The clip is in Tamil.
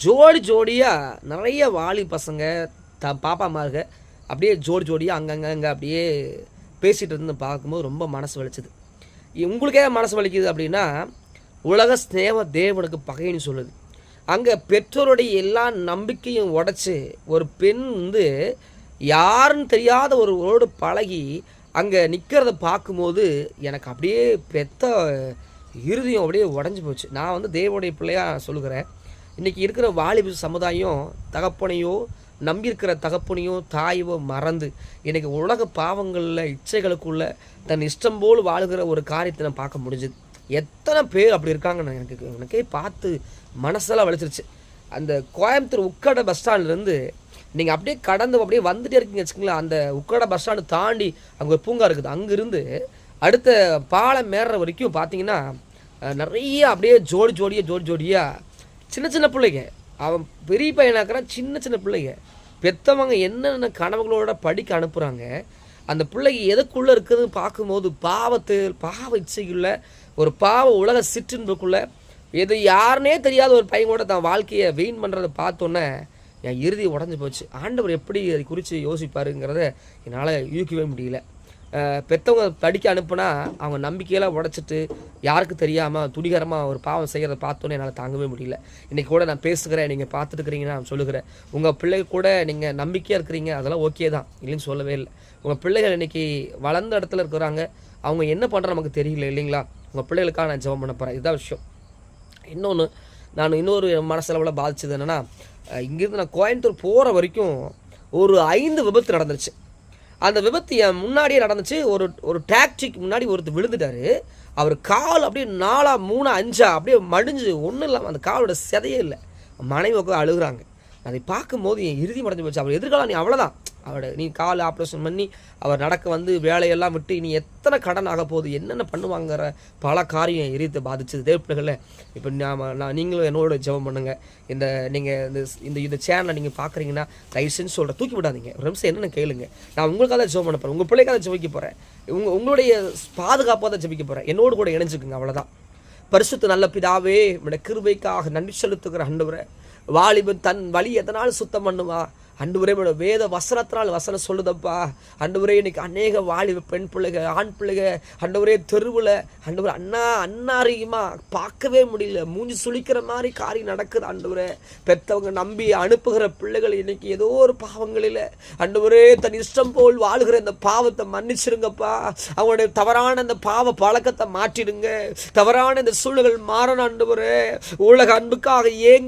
ஜோடி ஜோடியாக நிறைய வாலி பசங்க பாப்பாமாருங்க அப்படியே ஜோடி ஜோடியாக அங்கங்கே அப்படியே பேசிகிட்டு இருந்து பார்க்கும்போது ரொம்ப மனசு வலிச்சுது. உங்களுக்கே மனசு வலிக்குது அப்படின்னா, உலக ஸ்நேக தேவனுக்கு பகைன்னு சொல்லுது. அங்கே பெற்றோருடைய எல்லா நம்பிக்கையும் உடச்சி ஒரு பெண் யாருன்னு தெரியாத ஒருவரோடு பழகி அங்கே நிற்கிறத பார்க்கும்போது எனக்கு அப்படியே பெத்த இருதயம் அப்படியே உடஞ்சி போச்சு. நான் தேவனுடைய பிள்ளையாக சொல்லுகிறேன். இன்றைக்கி இருக்கிற வாலிப சமுதாயம் தகப்பனையோ நம்பியிருக்கிற தகப்பனையோ தாயவோ மறந்து இன்றைக்கி உலக பாவங்களில் இச்சைகளுக்குள்ள தன் இஷ்டம் போல் வாழுகிற ஒரு காரியத்தை நான் பார்க்க முடிஞ்சுது. எத்தனை பேர் அப்படி இருக்காங்கன்னு எனக்கே பார்த்து மனசெல்லாம் வலிச்சிருச்சு. அந்த கோயம்புத்தூர் உக்கடை பஸ் ஸ்டாண்ட்லேருந்து நீங்கள் அப்படியே கடந்து அப்படியே வந்துட்டே இருக்கீங்க வச்சுக்கங்களேன். அந்த உக்கடை பஸ் ஸ்டாண்டு தாண்டி அங்கே ஒரு பூங்கா இருக்குது. அங்கேருந்து அடுத்த பாலம் மேறுற வரைக்கும் பார்த்தீங்கன்னா நிறைய அப்படியே ஜோடி ஜோடியாக சின்ன சின்ன பிள்ளைங்க. அவன் பெரிய பையனாக்குறான், சின்ன சின்ன பிள்ளைங்க. பெற்றவங்க என்னென்ன கனவுகளோட படிக்க அனுப்புகிறாங்க. அந்த பிள்ளைங்க எதுக்குள்ளே இருக்குதுன்னு பார்க்கும்போது பாவ இச்சைக்குள்ள ஒரு பாவ உலக சிற்றின்புக்குள்ளே எது யாருனே தெரியாத ஒரு பையன் கூட தான் வாழ்க்கையை வீண் பண்ணுறதை பார்த்தோன்னே என் இறுதி உடஞ்சி போச்சு. ஆண்டவர் எப்படி அதை குறித்து யோசிப்பாருங்கிறத என்னால் யூகிக்கவே முடியல. பெற்றவங்க படிக்க அனுப்புனா அவங்க நம்பிக்கையெல்லாம் உடச்சிட்டு யாருக்கு தெரியாமல் துணிகரமாக ஒரு பாவம் செய்கிறத பார்த்தோன்னே என்னால் தாங்கவே முடியல. இன்றைக்கி கூட நான் பேசுகிறேன், நீங்கள் பார்த்துட்டு இருக்கிறீங்கன்னா நான் சொல்லுகிறேன். உங்கள் பிள்ளைகள் கூட நீங்கள் நம்பிக்கையாக இருக்கிறீங்க, அதெல்லாம் ஓகே தான், இல்லைன்னு சொல்லவே இல்லை. உங்கள் பிள்ளைகள் இன்றைக்கி வளர்ந்த இடத்துல இருக்கிறாங்க, அவங்க என்ன பண்ணுற நமக்கு தெரியல இல்லைங்களா? உங்கள் பிள்ளைகளுக்காக நான் ஜெபம் பண்ண போகிறேன். இதுதான் விஷயம். இன்னொன்று, நான் இன்னொரு மனசளவில் பாதிச்சது என்னென்னா, இங்கேருந்து நான் கோயம்புத்தூர் போகிற வரைக்கும் ஒரு 5 விபத்து நடந்துருச்சு. அந்த விபத்து என் முன்னாடியே நடந்துச்சு. ஒரு டாக்ஸிக்கு முன்னாடி ஒருத்தர் விழுந்துட்டார். அவர் கால் அப்படியே 4 3 5 அப்படியே மடிஞ்சு ஒன்றும் இல்லாமல் அந்த காலோட செதையே இல்லை. மனைவி உட்காந்து அழுகுறாங்க. அதை பார்க்கும்போது என் இறுதி மறைஞ்சு போச்சு. அவர் எதிர்காலம் நீ அவ்வளோதான், நீ கால் ஆப்ரேஷன் பண்ணி அவர் நடக்க வேலையெல்லாம் விட்டு நீ எத்தனை கடன் ஆக போகுது, என்னென்ன பண்ணுவாங்கிற பல காரியம் என் இறுதியை பாதிச்சது. தேவப்பிள்ளைகளில் இப்போ நீங்களும் என்னோட ஜெபம் பண்ணுங்கள். நீங்கள் இந்த சேனலை நீங்கள் பார்க்குறீங்கன்னா தயவு செஞ்சு சொல்கிறேன், தூக்கி விடாதீங்க. ஒரு நிமிஷம் என்னென்னு கேளுங்க. நான் உங்களுக்காக தான் ஜெபம் பண்ண போகிறேன், உங்கள் பிள்ளைக்காக ஜெபிக்க போகிறேன், உங்களுடைய பாதுகாப்பாக தான் ஜெபிக்க போகிறேன். என்னோடு கூட இணைஞ்சுக்குங்க, அவ்வளோதான். பரிசுத்த நல்ல பிதாவே, உடைய கிருபைக்காக நன்றி செலுத்துகிற ஆண்டவரே. வாலிபன் தன் வழி எதனால் சுத்தம் பண்ணுவா? ஆண்டவரே, வேத வசனத்தினால் வசனம் சொல்லுதப்பா. ஆண்டவரே, இன்னைக்கு அநேக வாலிப பெண் பிள்ளைகள், ஆண் பிள்ளைகள் ஆண்டவரே தெருவில் ஆண்டவரே அன்னாரியுமா பார்க்கவே முடியல, மூஞ்சி சுளிக்கிற மாதிரி காரியம் நடக்குது. ஆண்டவரே, பெற்றவங்க நம்பி அனுப்புகிற பிள்ளைகள் இன்னைக்கு ஏதோ ஒரு பாவங்களில் ஆண்டவரே தன் இஷ்டம் போல் வாழுகிற இந்த பாவத்தை மன்னிச்சிருங்கப்பா. அவங்களுடைய தவறான இந்த பாவ பழக்கத்தை மாற்றிடுங்க. தவறான இந்த சூழ்நிலைகள் மாறணும் ஆண்டவரே. உலக அன்புக்காக ஏங்கி